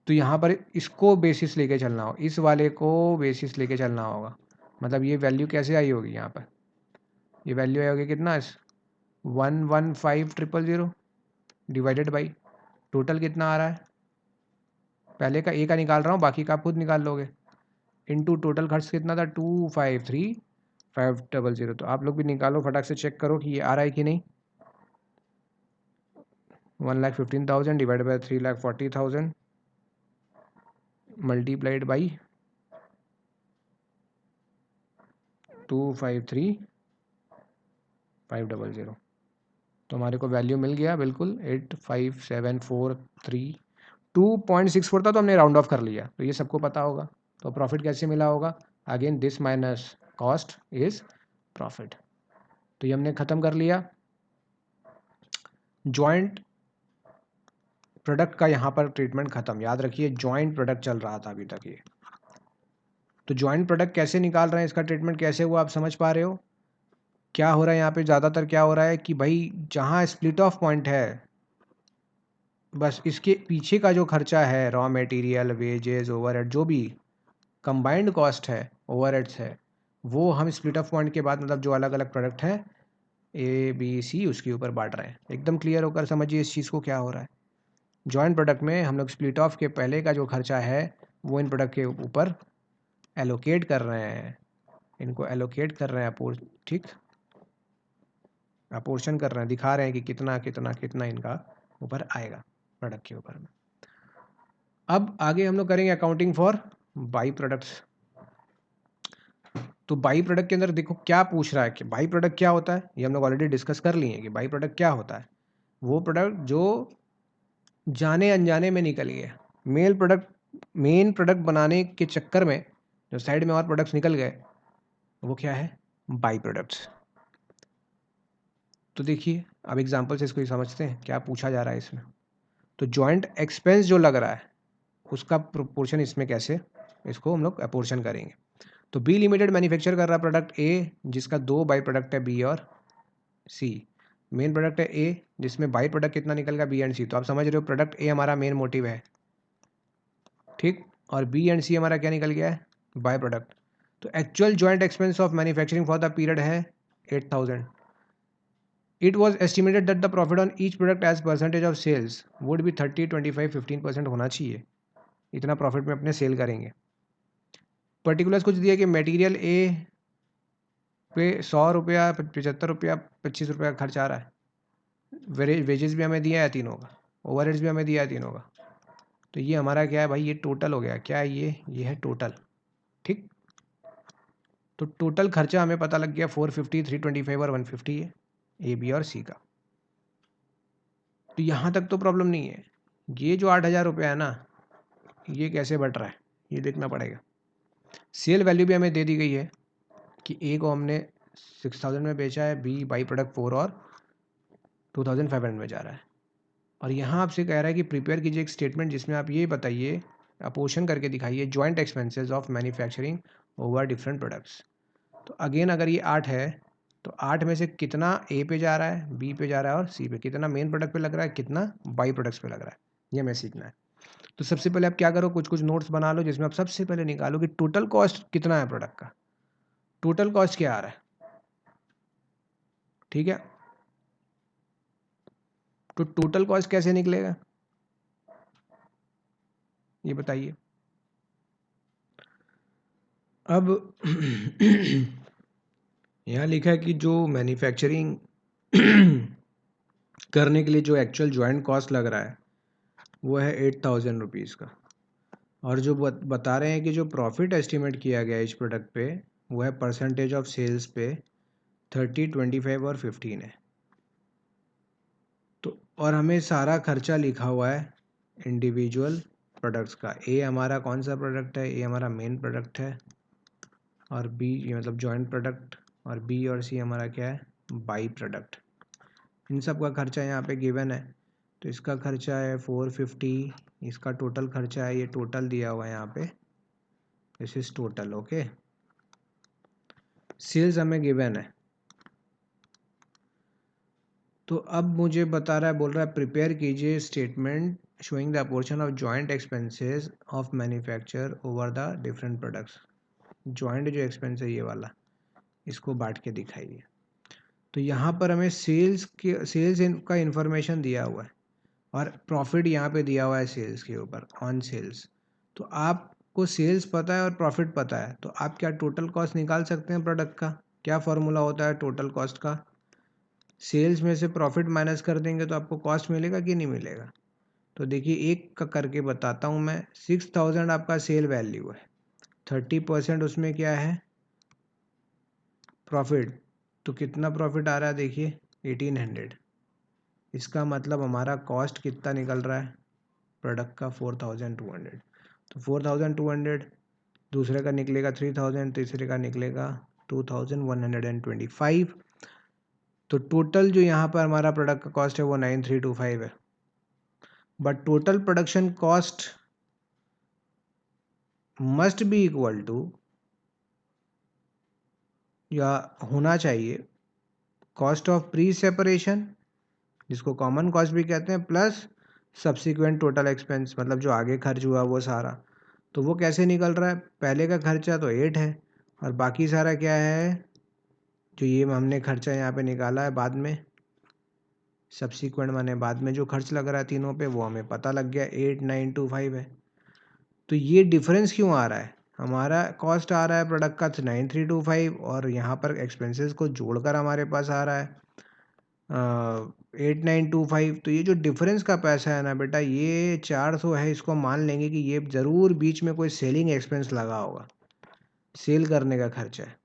A: तो यहाँ पर इसको बेसिस लेके चलना हो, इस वाले को बेसिस लेके चलना होगा। मतलब ये वैल्यू कैसे आई होगी, यहाँ पर ये वैल्यू आई होगी कितना, 115,000 डिवाइडेड बाई टोटल कितना आ रहा है, पहले का ए का निकाल रहा हूँ, बाकी का आप खुद निकाल लोगे, इनटू टोटल खर्च कितना था 253,500। तो आप लोग भी निकालो, फटाक से चेक करो कि ये आ रहा है कि नहीं। 1,15,000 डिवाइड बाई 3,40,000 मल्टीप्लाइड बाई 253,500। तो हमारे को वैल्यू मिल गया बिल्कुल 85743। 2.64 था तो हमने राउंड ऑफ कर लिया, तो ये सबको पता होगा। तो प्रॉफिट कैसे मिला होगा, again this minus cost is profit. तो ये हमने ख़त्म कर लिया। जॉइंट प्रोडक्ट का यहाँ पर ट्रीटमेंट ख़त्म। याद रखिए जॉइंट प्रोडक्ट चल रहा था अभी तक ये। तो जॉइंट प्रोडक्ट कैसे निकाल रहे हैं, इसका ट्रीटमेंट कैसे हुआ, आप समझ पा रहे हो। क्या हो रहा है यहाँ पे, ज़्यादातर क्या हो रहा है कि भाई जहाँ स्प्लिट ऑफ पॉइंट है, बस इसके पीछे का जो खर्चा है, रॉ मटेरियल, वेजेस, ओवरहेड, जो भी कंबाइंड कॉस्ट है, ओवरहेड्स है, वो हम स्प्लिट ऑफ पॉइंट के बाद मतलब जो अलग अलग प्रोडक्ट है ए बी सी उसके ऊपर बांट रहे हैं। एकदम क्लियर होकर समझिए इस चीज़ को क्या हो रहा है। जॉइंट प्रोडक्ट में हम लोग स्प्लिट ऑफ के पहले का जो खर्चा है वो इन प्रोडक्ट के ऊपर एलोकेट कर रहे हैं, इनको एलोकेट कर रहे हैं अपोज। ठीक, अपोर्शन कर रहे हैं, दिखा रहे हैं कि कितना कितना कितना इनका ऊपर आएगा प्रोडक्ट के ऊपर में। अब आगे हम लोग करेंगे अकाउंटिंग फॉर बाई प्रोडक्ट्स। तो बाई प्रोडक्ट के अंदर देखो क्या पूछ रहा है कि बाई प्रोडक्ट क्या होता है, ये हम लोग ऑलरेडी डिस्कस कर लिए हैं कि बाई प्रोडक्ट क्या होता है। वो प्रोडक्ट जो जाने अनजाने में निकल गया, मेन प्रोडक्ट बनाने के चक्कर में जो साइड में और प्रोडक्ट्स निकल गए, वो क्या है, बाई प्रोडक्ट्स। तो देखिए अब एग्जांपल से इसको ही समझते हैं क्या पूछा जा रहा है इसमें। तो जॉइंट एक्सपेंस जो लग रहा है उसका प्रोपोर्शन इसमें कैसे, इसको हम लोग अपोर्शन करेंगे। तो बी लिमिटेड मैन्युफैक्चर कर रहा प्रोडक्ट ए जिसका 2 बाई प्रोडक्ट है बी और सी। मेन प्रोडक्ट है ए जिसमें बाई प्रोडक्ट कितना निकल गया बी एंड सी। तो आप समझ रहे हो प्रोडक्ट ए हमारा मेन मोटिव है, ठीक, और बी एंड सी हमारा क्या निकल गया है, बाई प्रोडक्ट। तो actual joint expense of manufacturing for the period है 8000। It was estimated that the profit on each product as percentage of sales would be 30, 25, 15% होना चाहिए। इतना प्रॉफिट में अपने सेल करेंगे। पर्टिकुलर्स कुछ दिया कि मटेरियल ए पे 100 रुपया, 75 रुपया, 25 रुपया का खर्च आ रहा है। वेजेस भी हमें दिया है तीनों का, ओवरहेड्स भी हमें दिया है तीनों का। तो ये हमारा क्या है भाई, ये टोटल हो गया। क्या है ये है टोटल, ठीक। तो टोटल खर्चा हमें पता लग गया 450, 325 और 150 है ए बी और सी का। तो यहाँ तक तो प्रॉब्लम नहीं है। ये जो 8000 रुपया है ना, ये कैसे बढ़ रहा है ये देखना पड़ेगा। सेल वैल्यू भी हमें दे दी गई है कि ए को हमने 6000 में बेचा है, बी बाई प्रोडक्ट 4 और 2500 में जा रहा है। और यहाँ आपसे कह रहा है कि प्रिपेयर कीजिए एक स्टेटमेंट जिसमें आप ये बताइए, अपोर्शन करके दिखाइए joint expenses of manufacturing over different products. तो अगेन अगर ये 8 है तो 8 में से कितना ए पे जा रहा है, बी पे जा रहा है और सी पे, कितना मेन प्रोडक्ट पे लग रहा है, कितना बाई प्रोडक्ट्स पे लग रहा है, ये हमें सीखना है। तो सबसे पहले आप क्या करो, कुछ कुछ नोट्स बना लो जिसमें आप सबसे पहले निकालो कि टोटल कॉस्ट कितना है प्रोडक्ट का, टोटल कॉस्ट क्या आ रहा है, ठीक है। तो टोटल कॉस्ट कैसे निकलेगा ये बताइए। अब यहाँ लिखा है कि जो मैन्युफैक्चरिंग करने के लिए जो एक्चुअल जॉइंट कॉस्ट लग रहा है वो है 8000 रुपीज़ का। और जो बता रहे हैं कि जो प्रॉफिट एस्टिमेट किया गया है इस प्रोडक्ट पे वो है परसेंटेज ऑफ सेल्स पे 30, 25 और 15 है। तो और हमें सारा खर्चा लिखा हुआ है इंडिविजुअल प्रोडक्ट्स का। ए हमारा कौन सा प्रोडक्ट है, ए हमारा मेन प्रोडक्ट है और बी ये मतलब जॉइंट प्रोडक्ट, और बी और सी हमारा क्या है, बाई प्रोडक्ट। इन सब का खर्चा यहाँ पे गिवन है। तो इसका खर्चा है 450, इसका टोटल खर्चा है, ये टोटल दिया हुआ है यहाँ पे, this is total, okay. Sales हमें गिवन है। तो अब मुझे बता रहा है, बोल रहा है प्रिपेयर कीजिए statement showing the portion of joint expenses of manufacture over the different products. Joint जो एक्सपेंस है ये वाला, इसको बांट के दिखाइए। तो यहाँ पर हमें सेल्स का इंफॉर्मेशन दिया हुआ है और प्रॉफिट यहाँ पे दिया हुआ है सेल्स के ऊपर, ऑन सेल्स। तो आपको सेल्स पता है और प्रॉफिट पता है, तो आप क्या टोटल कॉस्ट निकाल सकते हैं प्रोडक्ट का। क्या फॉर्मूला होता है टोटल कॉस्ट का, सेल्स में से प्रॉफिट माइनस कर देंगे तो आपको कॉस्ट मिलेगा कि नहीं मिलेगा। तो देखिए एक का करके बताता हूँ मैं। 6000 आपका सेल वैल्यू है, 30% उसमें क्या है, प्रॉफिट। तो कितना प्रॉफिट आ रहा है देखिए 1800। इसका मतलब हमारा कॉस्ट कितना निकल रहा है प्रोडक्ट का, 4200। तो 4200 दूसरे का निकलेगा 3000, तीसरे का निकलेगा 2125। तो टोटल जो यहाँ पर हमारा प्रोडक्ट का कॉस्ट है वो 9325 है। But total production cost must be equal to, या होना चाहिए, कॉस्ट ऑफ प्री सेपरेशन जिसको कॉमन कॉस्ट भी कहते हैं, प्लस सब्सिक्वेंट टोटल एक्सपेंस, मतलब जो आगे खर्च हुआ वो सारा। तो वो कैसे निकल रहा है, पहले का खर्चा तो 8 है और बाकी सारा क्या है, जो ये हमने खर्चा यहाँ पे निकाला है बाद में, सब्सिक्वेंट माने बाद में जो खर्च लग रहा है तीनों पे, वो हमें पता लग गया 8925 है। तो ये डिफरेंस क्यों आ रहा है, हमारा कॉस्ट आ रहा है प्रोडक्ट का 9325 और यहाँ पर एक्सपेंसेस को जोड़कर हमारे पास आ रहा है 8925, तो ये जो डिफरेंस का पैसा है ना बेटा, ये 400 है, इसको मान लेंगे कि ये ज़रूर बीच में कोई सेलिंग एक्सपेंस लगा होगा, सेल करने का खर्चा है।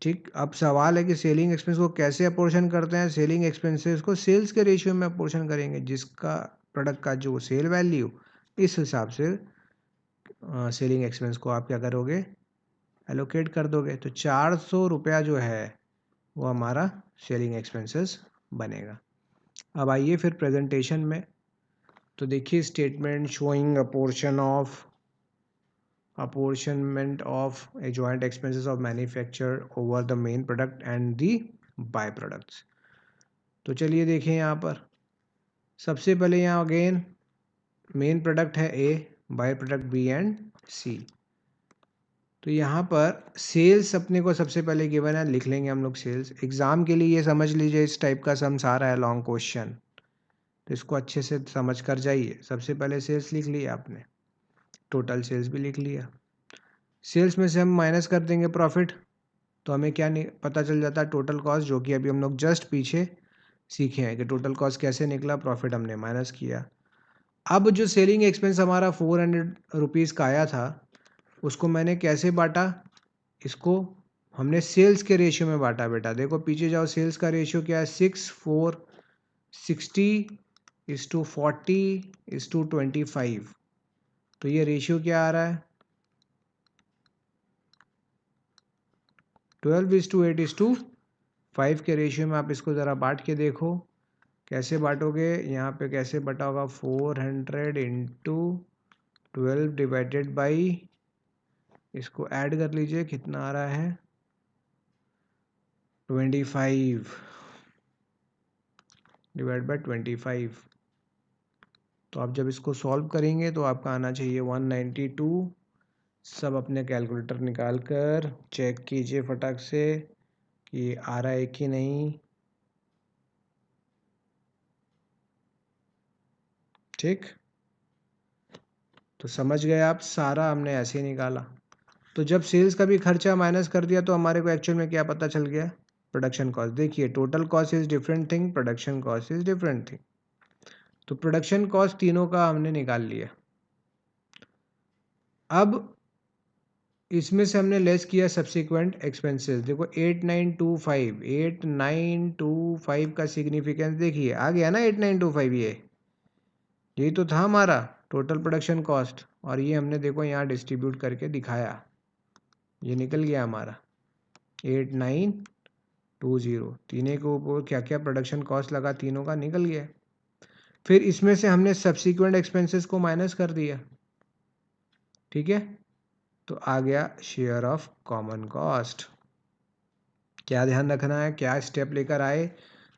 A: ठीक, अब सवाल है कि सेलिंग एक्सपेंस को कैसे अपोर्शन करते हैं। सेलिंग एक्सपेंसेस को सेल्स के रेशियो में अपोर्शन करेंगे, जिसका प्रोडक्ट का जो सेल वैल्यू, इस हिसाब से सेलिंग एक्सपेंस को आप क्या करोगे, एलोकेट कर दोगे। तो 400 रुपया जो है वो हमारा सेलिंग एक्सपेंसेस बनेगा। अब आइए फिर प्रेजेंटेशन में, तो देखिए statement showing apportionment of a joint expenses of manufacture over the main product and the by products। तो चलिए देखें यहाँ पर, सबसे पहले यहाँ अगेन मेन प्रोडक्ट है ए, बाय प्रोडक्ट बी एंड सी। तो यहाँ पर सेल्स अपने को सबसे पहले गिवन है, लिख लेंगे हम लोग सेल्स। एग्जाम के लिए ये समझ लीजिए इस टाइप का सम्स आ रहा है लॉन्ग क्वेश्चन, तो इसको अच्छे से समझ कर जाइए। सबसे पहले सेल्स लिख लिया आपने, टोटल सेल्स भी लिख लिया। सेल्स में से हम माइनस कर देंगे प्रॉफिट, तो हमें क्या पता चल जाता है, टोटल कॉस्ट, जो कि अभी हम लोग जस्ट पीछे सीखे हैं कि टोटल कॉस्ट कैसे निकला, प्रॉफिट हमने माइनस किया। अब जो सेलिंग एक्सपेंस हमारा 400 रुपीज़ का आया था, उसको मैंने कैसे बांटा, इसको हमने सेल्स के रेशियो में बांटा बेटा। देखो पीछे जाओ, सेल्स का रेशियो क्या है, 60/40/25। तो ये रेशियो क्या आ रहा है, 12:8:5 के रेशियो में। आप इसको ज़रा बांट के देखो कैसे बांटोगे। यहाँ पे कैसे बटा होगा, 400 इंटू 12 डिवाइडेड बाई, इसको ऐड कर लीजिए, कितना आ रहा है, 25 डिवाइड बाई 25। तो आप जब इसको सॉल्व करेंगे तो आपका आना चाहिए 192। सब अपने कैलकुलेटर निकाल कर चेक कीजिए फटाक से कि आ रहा है कि नहीं। ठीक, तो समझ गए आप, सारा हमने ऐसे ही निकाला। तो जब सेल्स का भी खर्चा माइनस कर दिया तो हमारे को एक्चुअल में क्या पता चल गया, प्रोडक्शन कॉस्ट। देखिए total cost is different thing, production cost is different thing. तो प्रोडक्शन कॉस्ट तीनों का हमने निकाल लिया। अब इसमें से हमने लेस किया सब्सिक्वेंट एक्सपेंसेस। देखो 8925 का सिग्निफिकेंस देखिए, आ गया ना 8925, यही तो था हमारा टोटल प्रोडक्शन कॉस्ट, और ये हमने देखो यहाँ डिस्ट्रीब्यूट करके दिखाया, ये निकल गया हमारा 8920। तीनों के ऊपर क्या क्या प्रोडक्शन कॉस्ट लगा, तीनों का निकल गया। फिर इसमें से हमने सब्सिक्वेंट एक्सपेंसेस को माइनस कर दिया, ठीक है, तो आ गया शेयर ऑफ कॉमन कॉस्ट। क्या ध्यान रखना है, क्या स्टेप लेकर आए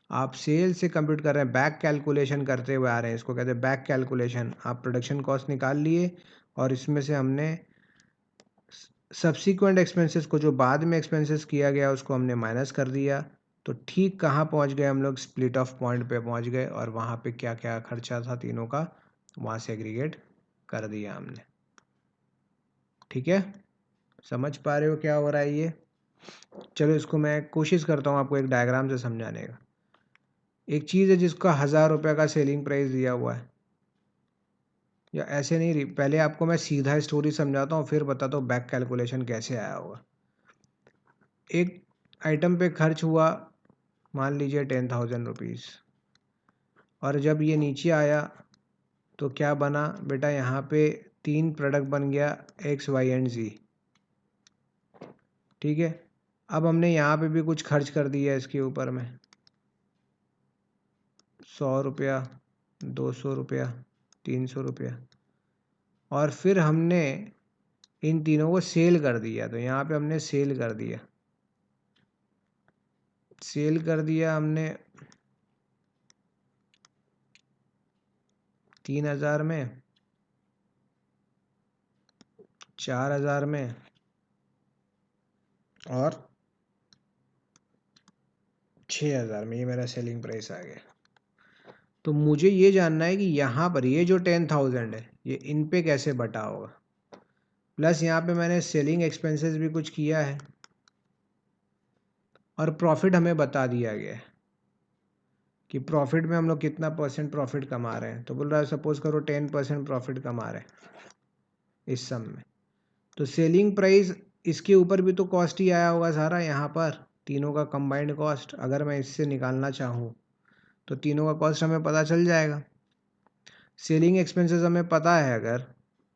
A: आप, सेल से कंप्यूट कर रहे हैं, बैक कैलकुलेशन करते हुए आ रहे हैं, इसको कहते हैं बैक कैलकुलेशन। आप प्रोडक्शन कॉस्ट निकाल लिए और इसमें से हमने सब्सिक्वेंट एक्सपेंसेस को, जो बाद में एक्सपेंसेस किया गया, उसको हमने माइनस कर दिया। तो ठीक कहाँ पहुँच गए हम लोग, स्प्लिट ऑफ पॉइंट पे पहुँच गए, और वहाँ पे क्या क्या खर्चा था तीनों का, वहाँ से एग्रीगेट कर दिया हमने। ठीक है, समझ पा रहे हो क्या हो रहा है ये। चलो इसको मैं कोशिश करता हूँ आपको एक डायग्राम से समझाने का। एक चीज़ है जिसका 1000 रुपये का सेलिंग प्राइस दिया हुआ है, या ऐसे नहीं, पहले आपको मैं सीधा स्टोरी समझाता हूँ, फिर बताता हूँ बैक कैलकुलेशन कैसे आया होगा। एक आइटम पे खर्च हुआ मान लीजिए 10,000 रुपीज़, और जब ये नीचे आया तो क्या बना बेटा, यहाँ पे 3 प्रोडक्ट बन गया X, Y एंड Z। ठीक है, अब हमने यहाँ पे भी कुछ खर्च कर दिया इसके ऊपर में, 100 रुपया, 200 रुपया, 300 रुपया, और फिर हमने इन तीनों को सेल कर दिया। तो यहाँ पे हमने सेल कर दिया, सेल कर दिया हमने 3000 में, 4000 में, और 6000 में। ये मेरा सेलिंग प्राइस आ गया। तो मुझे ये जानना है कि यहाँ पर ये जो 10,000 है, ये इन पे कैसे बटा होगा, प्लस यहाँ पे मैंने सेलिंग एक्सपेंसेस भी कुछ किया है, और प्रॉफिट हमें बता दिया गया है। कि प्रॉफिट में हम लोग कितना परसेंट प्रॉफिट कमा रहे हैं। तो बोल रहा है सपोज करो 10% प्रॉफिट कमा रहे हैं इस सम में। तो सेलिंग प्राइस इसके ऊपर भी तो कॉस्ट ही आया होगा सारा, यहाँ पर तीनों का कंबाइंड कॉस्ट अगर मैं इससे निकालना चाहूँ तो तीनों का कॉस्ट हमें पता चल जाएगा। सेलिंग एक्सपेंसेस हमें पता है अगर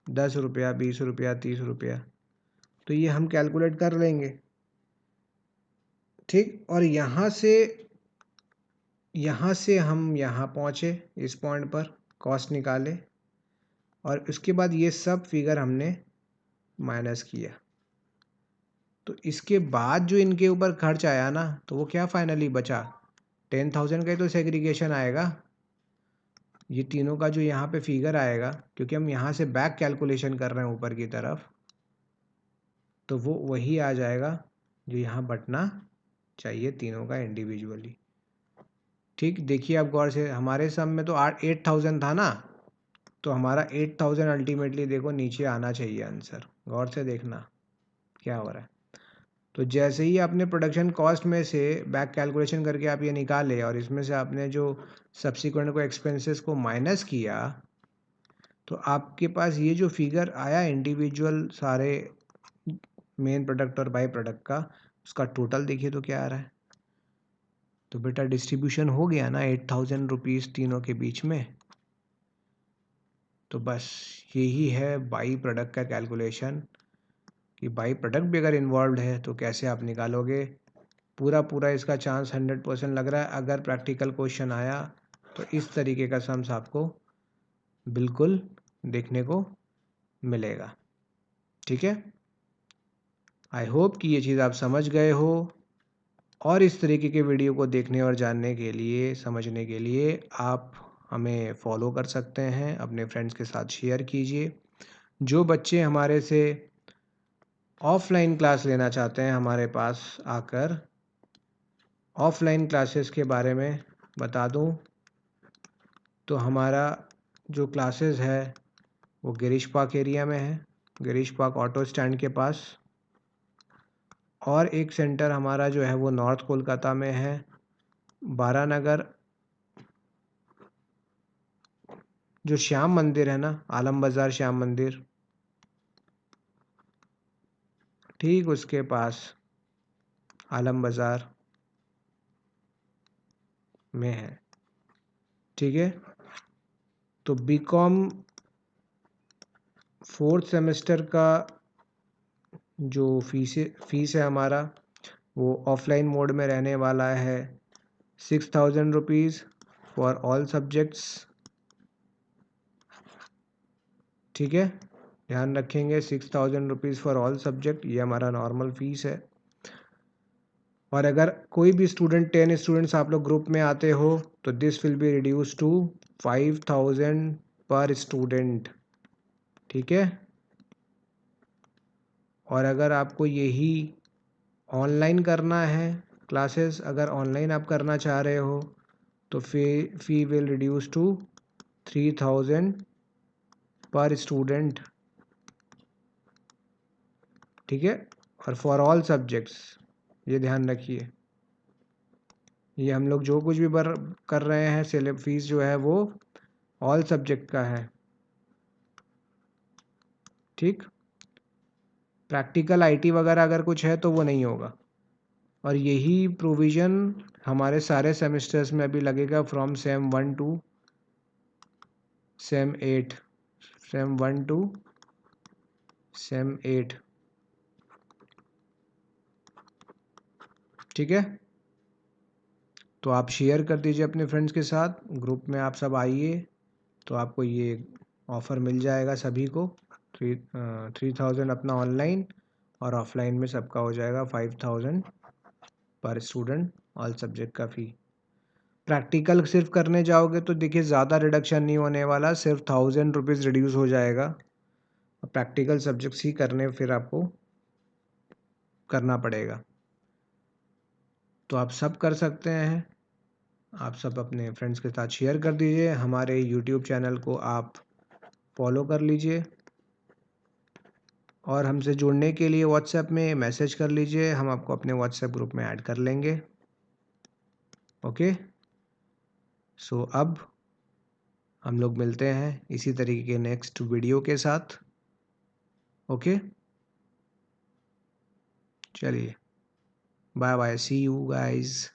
A: 10 रुपया, 20 रुपया, 30 रुपया, तो ये हम कैलकुलेट कर लेंगे, ठीक। और यहाँ से हम यहाँ पहुँचे, इस पॉइंट पर कॉस्ट निकाले और उसके बाद ये सब फिगर हमने माइनस किया। तो इसके बाद जो इनके ऊपर खर्च आया ना, तो वो क्या फाइनली बचा, 10,000 का ही तो सेग्रीगेशन आएगा। ये तीनों का जो यहाँ पे फिगर आएगा, क्योंकि हम यहाँ से बैक कैलकुलेशन कर रहे हैं ऊपर की तरफ, तो वो वही आ जाएगा जो यहाँ बटना चाहिए तीनों का इंडिविजुअली, ठीक। देखिए आप गौर से, हमारे सम में तो 8,000 था ना, तो हमारा 8,000 अल्टीमेटली देखो नीचे आना चाहिए आंसर। गौर से देखना क्या हो रहा है। तो जैसे ही आपने प्रोडक्शन कॉस्ट में से बैक कैलकुलेशन करके आप ये निकाले और इसमें से आपने जो सब्सिक्वेंट को एक्सपेंसेस को माइनस किया, तो आपके पास ये जो फिगर आया इंडिविजुअल सारे मेन प्रोडक्ट और बाई प्रोडक्ट का, उसका टोटल देखिए तो क्या आ रहा है। तो बेटा डिस्ट्रीब्यूशन हो गया ना 8,000 रुपीज़ तीनों के बीच में। तो बस यही है बाई प्रोडक्ट का कैलकुलेशन, कि बाई प्रोडक्ट भी अगर इन्वॉल्व है तो कैसे आप निकालोगे। पूरा इसका चांस 100% लग रहा है। अगर प्रैक्टिकल क्वेश्चन आया तो इस तरीके का सम्स आपको बिल्कुल देखने को मिलेगा, ठीक है। आई होप कि ये चीज़ आप समझ गए हो। और इस तरीके के वीडियो को देखने और जानने के लिए, समझने के लिए आप हमें फॉलो कर सकते हैं, अपने फ्रेंड्स के साथ शेयर कीजिए। जो बच्चे हमारे से ऑफलाइन क्लास लेना चाहते हैं हमारे पास आकर, ऑफलाइन क्लासेस के बारे में बता दूं तो हमारा जो क्लासेस है वो गिरीश पार्क एरिया में है, गिरीश पार्क ऑटो स्टैंड के पास। और एक सेंटर हमारा जो है वो नॉर्थ कोलकाता में है, बारानगर, जो श्याम मंदिर है ना, आलम बाज़ार श्याम मंदिर, ठीक उसके पास आलम बाज़ार में है, ठीक है। तो बीकॉम 4th सेमेस्टर का जो फीस है हमारा, वो ऑफलाइन मोड में रहने वाला है 6,000 रुपीज़ फॉर ऑल सब्जेक्ट्स, ठीक है। ध्यान रखेंगे 6,000 रुपीज़ फॉर ऑल सब्जेक्ट, ये हमारा नॉर्मल फीस है। और अगर कोई भी स्टूडेंट 10 स्टूडेंट्स आप लोग ग्रुप में आते हो तो this will be reduce to 5,000 per student, ठीक है। और अगर आपको यही ऑनलाइन करना है क्लासेस, अगर ऑनलाइन आप करना चाह रहे हो तो फी विल रिड्यूस टू 3,000 पर स्टूडेंट, ठीक है। और फॉर ऑल सब्जेक्ट्स, ये ध्यान रखिए, ये हम लोग जो कुछ भी कर रहे हैं सिलेब फीस जो है वो ऑल सब्जेक्ट का है, ठीक। प्रैक्टिकल आईटी वगैरह अगर कुछ है तो वो नहीं होगा। और यही प्रोविज़न हमारे सारे सेमेस्टर्स में अभी लगेगा from sem 1 to sem 8, sem 1 to sem 8, ठीक है। तो आप शेयर कर दीजिए अपने फ्रेंड्स के साथ, ग्रुप में आप सब आइए तो आपको ये ऑफ़र मिल जाएगा सभी को। 3,000 अपना ऑनलाइन और ऑफलाइन में सबका हो जाएगा 5,000 पर स्टूडेंट ऑल सब्जेक्ट का फ़ी। प्रैक्टिकल सिर्फ करने जाओगे तो देखिए ज़्यादा रिडक्शन नहीं होने वाला, सिर्फ 1,000 रुपीज़ रिड्यूस हो जाएगा। प्रैक्टिकल सब्जेक्ट्स ही करने फिर आपको करना पड़ेगा। तो आप सब कर सकते हैं, आप सब अपने फ्रेंड्स के साथ शेयर कर दीजिए। हमारे यूट्यूब चैनल को आप फॉलो कर लीजिए और हमसे जुड़ने के लिए व्हाट्सएप में मैसेज कर लीजिए, हम आपको अपने व्हाट्सएप ग्रुप में ऐड कर लेंगे, ओके। सो अब हम लोग मिलते हैं इसी तरीके के नेक्स्ट वीडियो के साथ। ओके, चलिए, bye bye, see you guys.